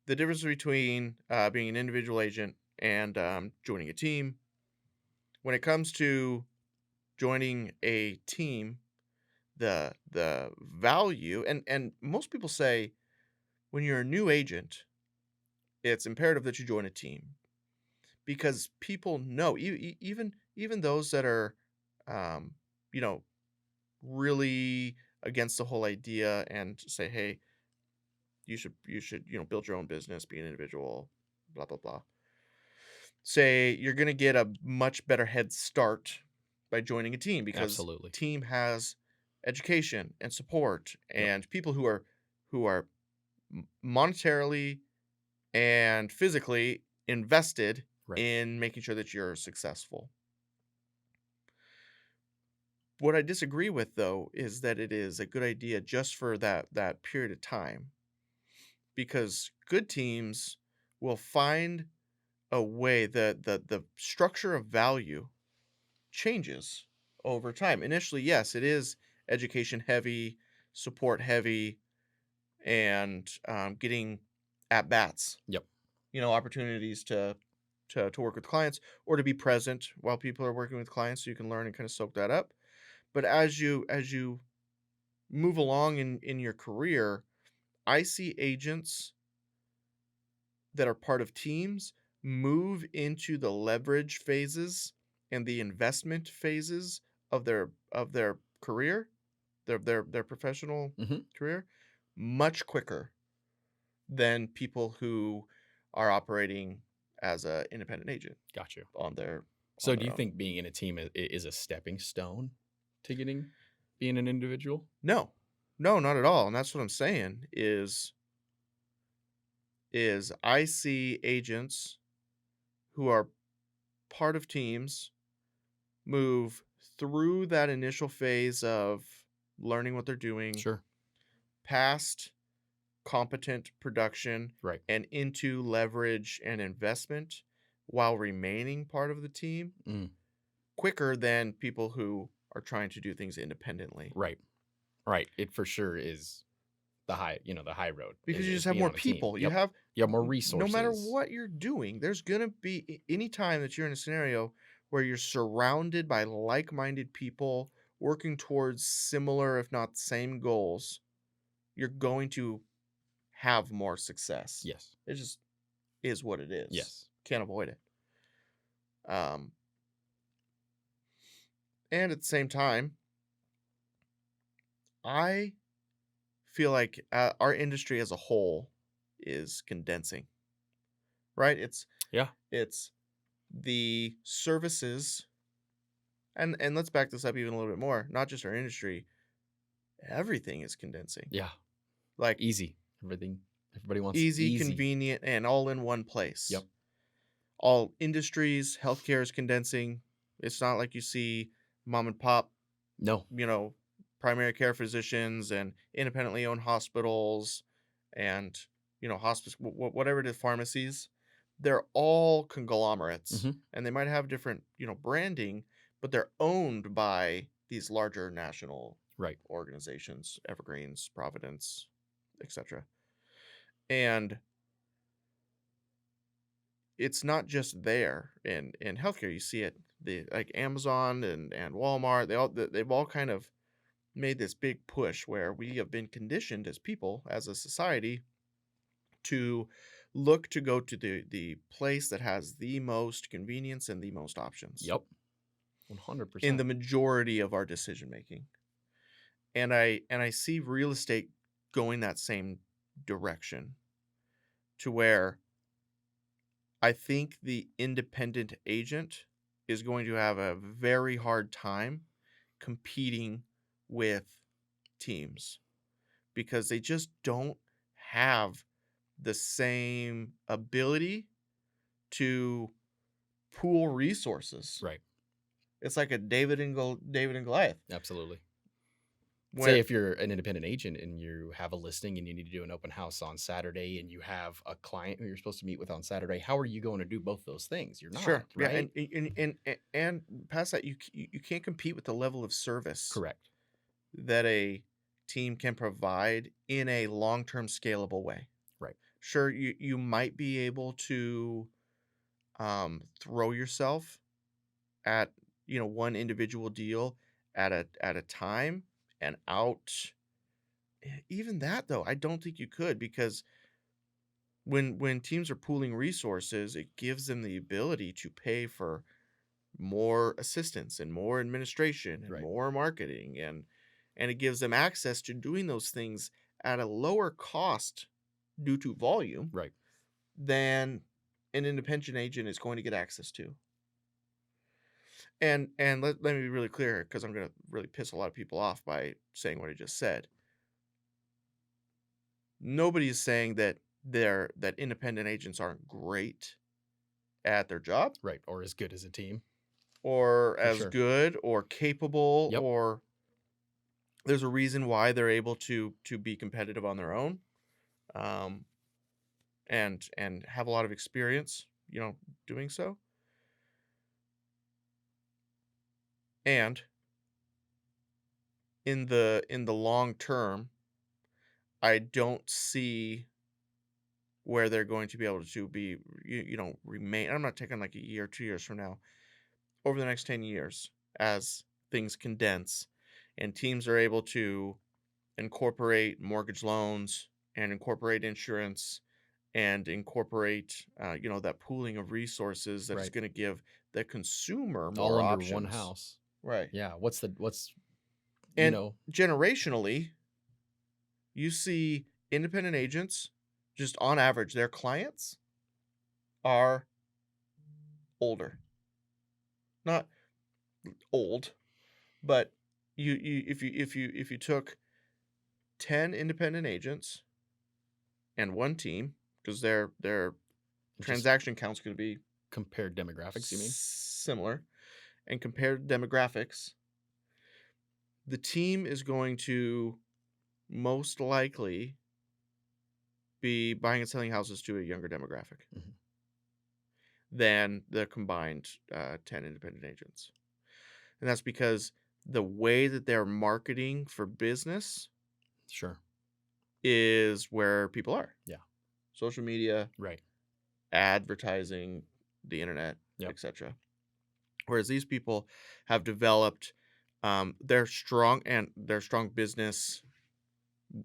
the difference between being an individual agent and joining a team. When it comes to joining a team, the value and most people say when you're a new agent, it's imperative that you join a team because people know even those that are um, you know really against the whole idea and say, hey, you should build your own business, be an individual, blah blah blah. Say you're gonna get a much better head start by joining a team because Absolutely. team has education and support Yep. and people who are monetarily and physically invested Right. in making sure that you're successful. What I disagree with though is that it is a good idea just for that period of time because good teams will find a way that the structure of value changes over time. Initially, yes, it is education heavy, support heavy, and getting at bats. Yep. Opportunities to work with clients or to be present while people are working with clients, so you can learn and kind of soak that up. But as you move along in your career, I see agents that are part of teams move into the leverage phases and the investment phases of their career, their professional Hmm. career, much quicker than people who are operating as a independent agent Got you. on their on So, do their you own. think being in a team is a stepping stone to being an individual? No. No, not at all. And that's what I'm saying is I see agents who are part of teams move through that initial phase of learning what they're doing, Sure. past competent production, Right. and into leverage and investment while remaining part of the team Mm. quicker than people who are trying to do things independently. Right. Right. It for sure is the high road Because you just is have being more on a team. people. You Yep. have You have more no matter resources. what you're doing, there's gonna be any time that you're in a scenario where you're surrounded by like-minded people working towards similar, if not same goals, you're going to have more success. Yes. It just is what it is. Yes. Can't avoid it. Um, and at the same time, I feel like our industry as a whole is condensing. Right? Yeah. It's the services, and let's back this up even a little bit more. Not just our industry, everything is condensing. Yeah. Like Easy. Everybody wants easy, easy. convenient, and all in one place. Yep. All industries, healthcare is condensing. It's not like you see mom and pop, No. you know, primary care physicians and independently owned hospitals and, hospice, whatever it is, pharmacies. They're all conglomerates Hmm. and they might have different, branding, but they're owned by these larger national Right. organizations, Evergreens, Providence, etc. And it's not just there in healthcare. You see it the like Amazon and Walmart. They've all kind of made this big push where we have been conditioned as people, as a society, to look to go to the place that has the most convenience and the most options Yep. in 100%. the majority of our decision making. And I see real estate going that same direction to where I think the independent agent is going to have a very hard time competing with teams because they just don't have the same ability to pool resources. Right. It's like a David and Goliath. Absolutely. Say When if you're an independent agent and you have a listing and you need to do an open house on Saturday and you have a client who you're supposed to meet with on Saturday, how are you going to do both those things? You're not, Sure, yeah, right? and past that, you can't compete with the level of service Correct. that a team can provide in a long-term scalable way. Right. sure, you might be able to throw yourself at, one individual deal at a time and out. Even that though, I don't think you could, because when teams are pooling resources, it gives them the ability to pay for more assistance and more administration and Right. more marketing, and it gives them access to doing those things at a lower cost due to volume Right. than an independent agent is going to get access to. And let me be really clear, because I'm going to really piss a lot of people off by saying what I just said. Nobody is saying that independent agents aren't great at their job, Right. Or as good as a team. or For as sure. good or capable, Yep. or there's a reason why they're able to be competitive on their own, um, and have a lot of experience, doing so. And in the long term, I don't see where they're going to be able to be, remain. I'm not taking like a year, 2 years from now, over the next 10 years, as things condense and teams are able to incorporate mortgage loans and incorporate insurance and incorporate, that pooling of resources that is Right. going to give the consumer All more under one options. house. Right. Yeah. What's, you And know, generationally, you see independent agents, just on average, their clients are older. Not old, but if you took 10 independent agents and one team, because their just transaction count's going to be compared demographics, you mean? similar, and compared demographics, the team is going to most likely be buying and selling houses to a younger demographic Mhm. than the combined 10 independent agents. And that's because the way that they're marketing for business Sure. is where people are: Yeah. social media, Right. advertising, the internet, Yep. etc. Whereas these people have developed their strong business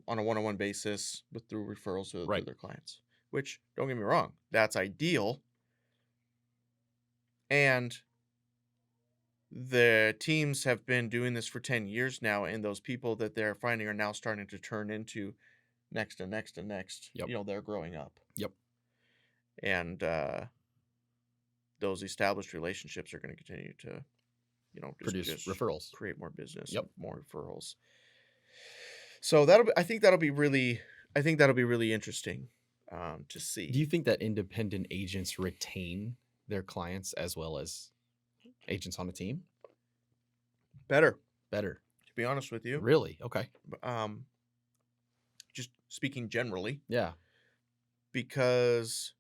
on a one-on-one basis through referrals to Right. their clients. Which, don't get me wrong, that's ideal. And the teams have been doing this for 10 years now, and those people that they're finding are now starting to turn into next and next and next. Yep. They're growing up. Yep. And those established relationships are going to continue to, Produce just referrals. create more business and Yep. more referrals. So I think that'll be really interesting to Do see. you think that independent agents retain their clients as well as agents on a team? Better, Better. to be honest with you. Really? Okay. Um, just speaking generally, Yeah. because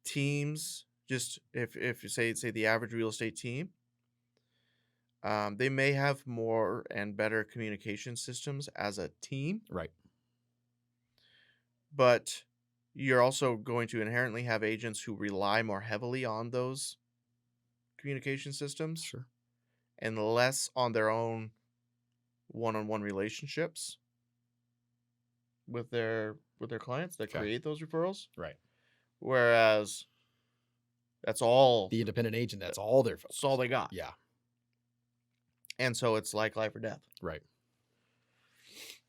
teams, just if you say the average real estate team, they may have more and better communication systems as a team, Right. but you're also going to inherently have agents who rely more heavily on those communication systems Sure. and less on their own one-on-one relationships with their clients that Okay. create those referrals. Right. Whereas that's all The independent agent, that's all their that's all focus. they got. Yeah. And so it's like life or death. Right.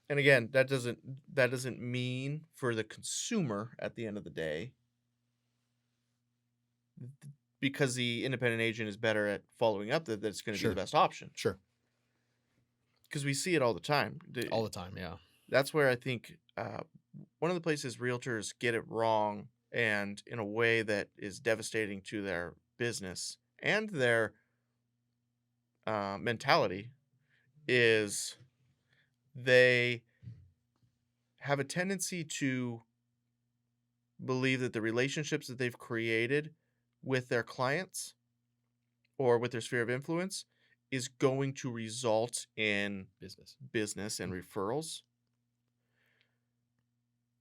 And again, that doesn't mean for the consumer at the end of the day, because the independent agent is better at following up, that it's going to be the Sure. best option. Sure. Because we see it all the time. All the time. Yeah. That's where I think one of the places realtors get it wrong, and in a way that is devastating to their business and their mentality, is they have a tendency to believe that the relationships that they've created with their clients or with their sphere of influence is going to result in Business. business and referrals.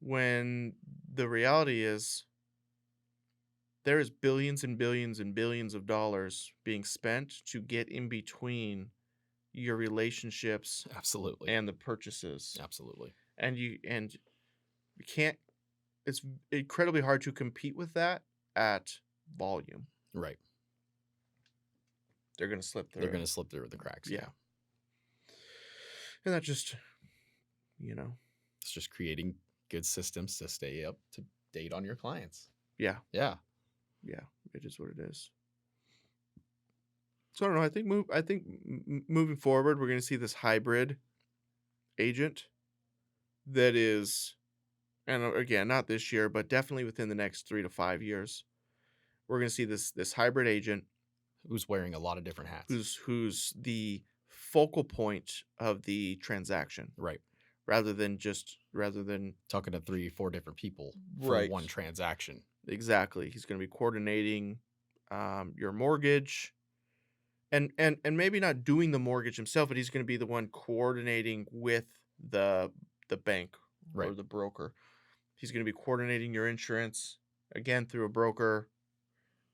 when the reality is there is billions and billions and billions of dollars being spent to get in between your relationships Absolutely. and the purchases. Absolutely. And you can't, it's incredibly hard to compete with that at volume. Right. They're going to slip They're through. going to slip through the cracks. Yeah. And that just, you know, It's just creating good systems to stay up to date on your clients. yeah. Yeah. Yeah, it is what it is. So I don't know. I think moving forward, we're going to see this hybrid agent that is, and again, not this year, but definitely within the next 3 to 5 years, we're going to see this hybrid agent Who's wearing a lot of different hats. who's the focal point of the transaction, Right. rather than Talking to 3 or 4 different people for Right. one transaction. Exactly. He's going to be coordinating your mortgage. And maybe not doing the mortgage himself, but he's going to be the one coordinating with the bank or Right. the broker. He's going to be coordinating your insurance, again, through a broker.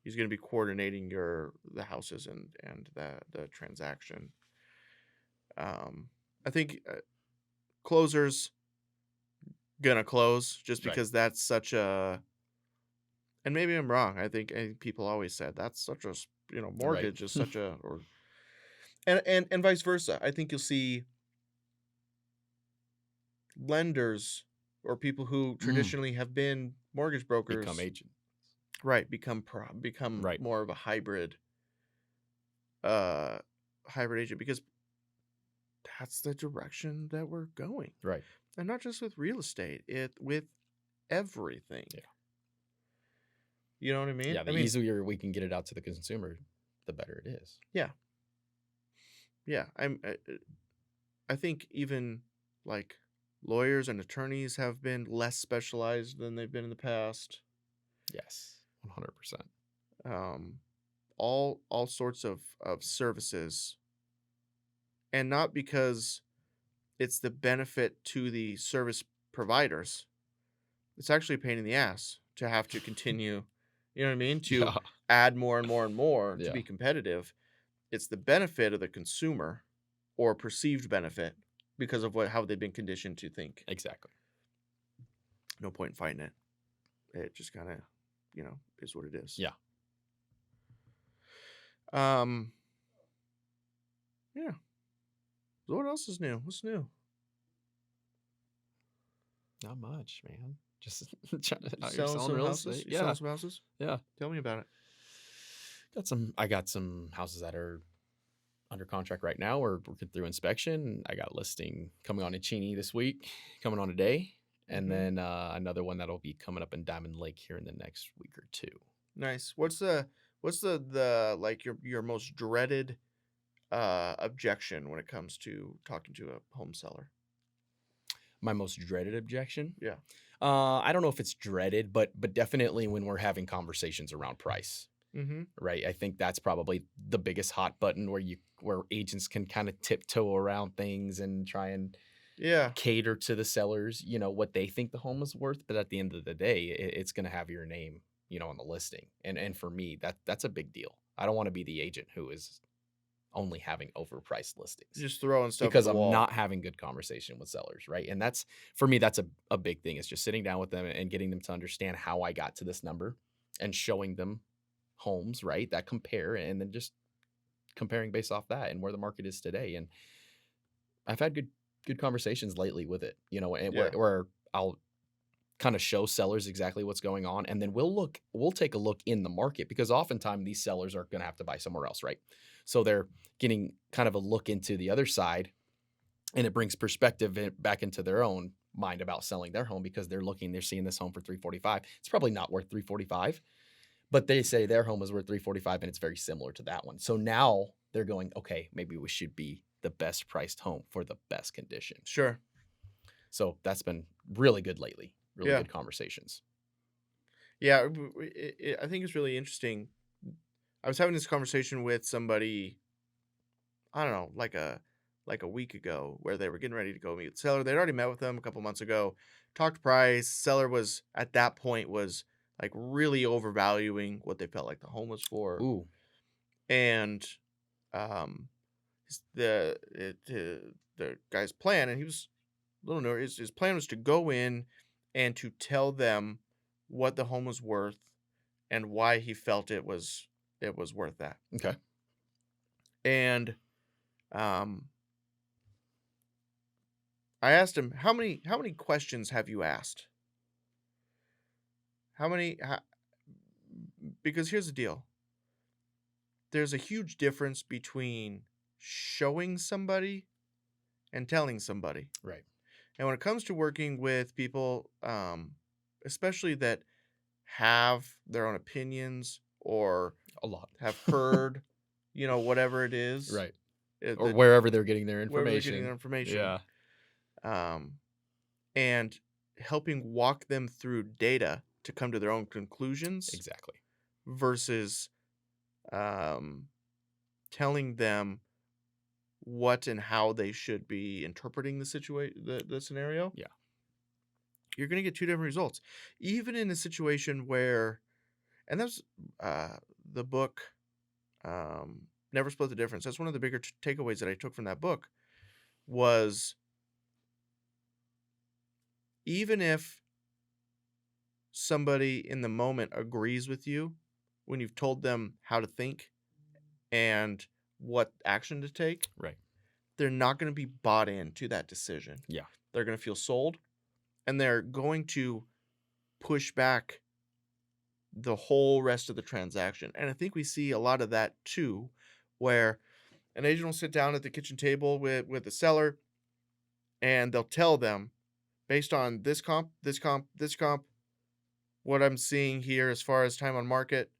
He's going to be coordinating the houses and the transaction. I think closers gonna close just Right. because that's such a, and maybe I'm wrong. I think people always said that's such a mortgage is such a, or and vice versa. I think you'll see lenders or people who traditionally have been mortgage brokers Become agent. right, become Right. more of a hybrid agent, because that's the direction that we're going. Right. And not just with real estate, with everything. Yeah. You know what I mean? Yeah, the easier we can get it out to the consumer, the better it is. Yeah. Yeah, I think even like lawyers and attorneys have been less specialized than they've been in the past. Yes, 100%. All sorts of services, and not because it's the benefit to the service providers. It's actually a pain in the ass to have to continue, you know what I mean, to Yeah. add more and more and more to Yeah. be competitive. It's the benefit of the consumer, or perceived benefit, because of how they've been conditioned to think. Exactly. No point in fighting it. It just kind of, is what it is. Yeah. Yeah. So what else is new? What's new? Not much, man. Just trying to Selling some real houses? estate. You selling some houses? Yeah. Tell me about it. I got some houses that are under contract right now. We're working through inspection. I got a listing coming on in Cheney this week, coming on today. And then another one that'll be coming up in Diamond Lake here in the next week or two. Nice. What's the like your most dreaded objection when it comes to talking to a home seller? My most dreaded objection? Yeah. I don't know if it's dreaded, but definitely when we're having conversations around price. Mm-hmm. Right. I think that's probably the biggest hot button where agents can kind of tiptoe around things and try and cater to the sellers, what they think the home is worth. But at the end of the day, it's going to have your name, on the listing. And for me, that's a big deal. I don't want to be the agent who is only having overpriced listings. Just throwing stuff because at the I'm wall. not having good conversation with sellers. Right. And that's, for me, that's a big thing. It's just sitting down with them and getting them to understand how I got to this number and showing them homes, right, that compare, and then just comparing based off that and where the market is today. And I've had good conversations lately with it, and where I'll kind of show sellers exactly what's going on, and then we'll take a look in the market, because oftentimes these sellers are going to have to buy somewhere else, right? So they're getting kind of a look into the other side, and it brings perspective back into their own mind about selling their home, because they're seeing this home for $345. It's probably not worth $345. But they say their home is worth $345 and it's very similar to that one. So now they're going, okay, maybe we should be the best priced home for the best condition. Sure. So that's been really good lately. Really good conversations. Yeah, I think it's really interesting. I was having this conversation with somebody, I don't know, like a like a week ago where they were getting ready to go meet the seller. They'd already met with them a couple months ago, talked price. Seller was at that point was like really overvaluing what they felt like the home was for. Ooh. And um the guy's plan, and he was a little nervous. His plan was to go in and to tell them what the home was worth and why he felt it was worth that. Okay. And I asked him, how many questions have you asked? How many? Because here's the deal. There's a huge difference between showing somebody and telling somebody. Right. And when it comes to working with people, especially that have their own opinions or A lot. have heard, whatever it is, Right. Or that wherever they're getting their wherever they're information. getting their information, Yeah. and helping walk them through data to come to their own conclusions Exactly. versus telling them what and how they should be interpreting the scenario. Yeah. You're going to get two different results. Even in a situation where, and that's the book, Never Split the Difference. That's one of the bigger takeaways that I took from that book was even if somebody in the moment agrees with you when you've told them how to think and what action to take, Right. they're not going to be bought into that decision. Yeah. They're going to feel sold, and they're going to push back the whole rest of the transaction. And I think we see a lot of that too, where an agent will sit down at the kitchen table with the seller, and they'll tell them, based on this comp, this comp, this comp, what I'm seeing here as far as time on market,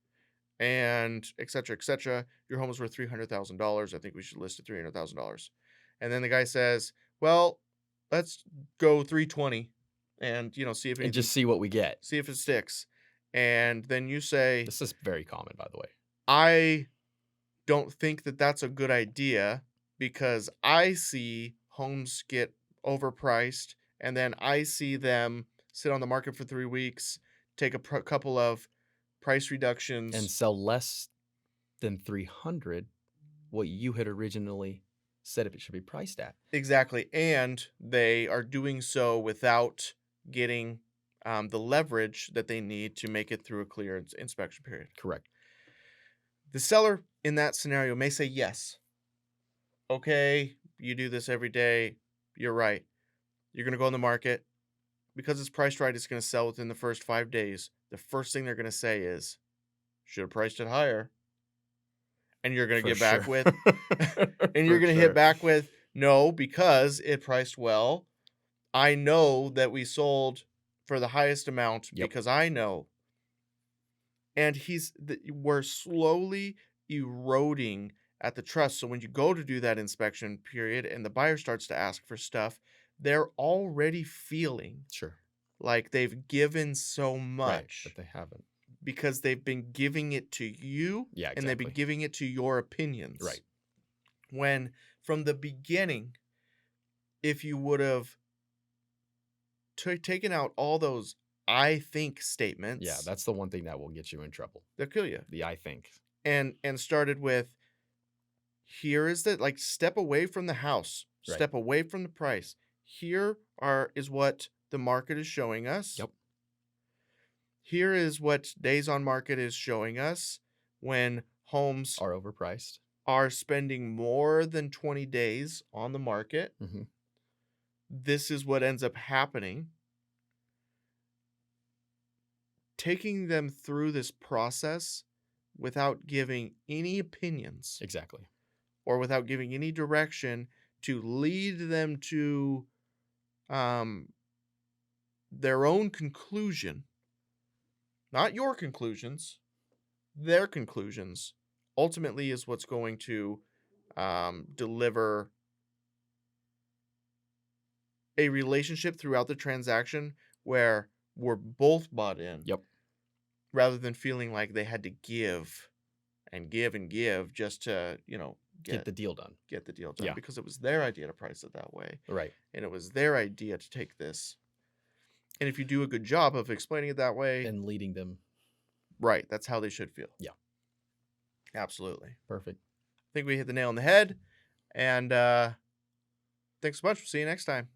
and et cetera, your home is worth $300,000. I think we should list at $300,000. And then the guy says, well, let's go 320 and, see if And anything, just see what we get. see if it sticks. And then you say, This is very common, by the way. I don't think that that's a good idea because I see homes get overpriced, and then I see them sit on the market for 3 weeks, take a couple of price reductions, And sell less than 300 what you had originally said it should be priced at. Exactly. And they are doing so without getting the leverage that they need to make it through a clear inspection period. Correct. The seller in that scenario may say, yes, okay, you do this every day. You're right. You're going to go on the market. Because it's priced right, it's going to sell within the first 5 days. The first thing they're going to say is, should have priced it higher. And you're going to get back with, and you're going to hit back with, no, because it priced well. I know that we sold for the highest amount because I know. And we're slowly eroding at the trust. So when you go to do that inspection period and the buyer starts to ask for stuff, they're already feeling like they've given so much, but they haven't, because they've been giving it to you, and they've been giving it to your opinions. Right. When from the beginning, if you would have taken out all those I think statements, yeah, that's the one thing that will get you in trouble. They'll kill you. The I think. And started with, here is the, like, step away from the house, step away from the price. Here is what the market is showing us. Here is what days on market is showing us when homes are overpriced, are spending more than 20 days on the market. This is what ends up happening. Taking them through this process without giving any opinions. Exactly. Or without giving any direction to lead them to their own conclusion. Not your conclusions, their conclusions, ultimately is what's going to deliver a relationship throughout the transaction where we're both bought in. Rather than feeling like they had to give and give and give just to, Get the deal done. get the deal done Yeah. because it was their idea to price it that way, Right. and it was their idea to take this. And if you do a good job of explaining it that way, And leading them. right, that's how they should feel. Yeah. Absolutely. Perfect. I think we hit the nail on the head. And thanks so much. We'll see you next time.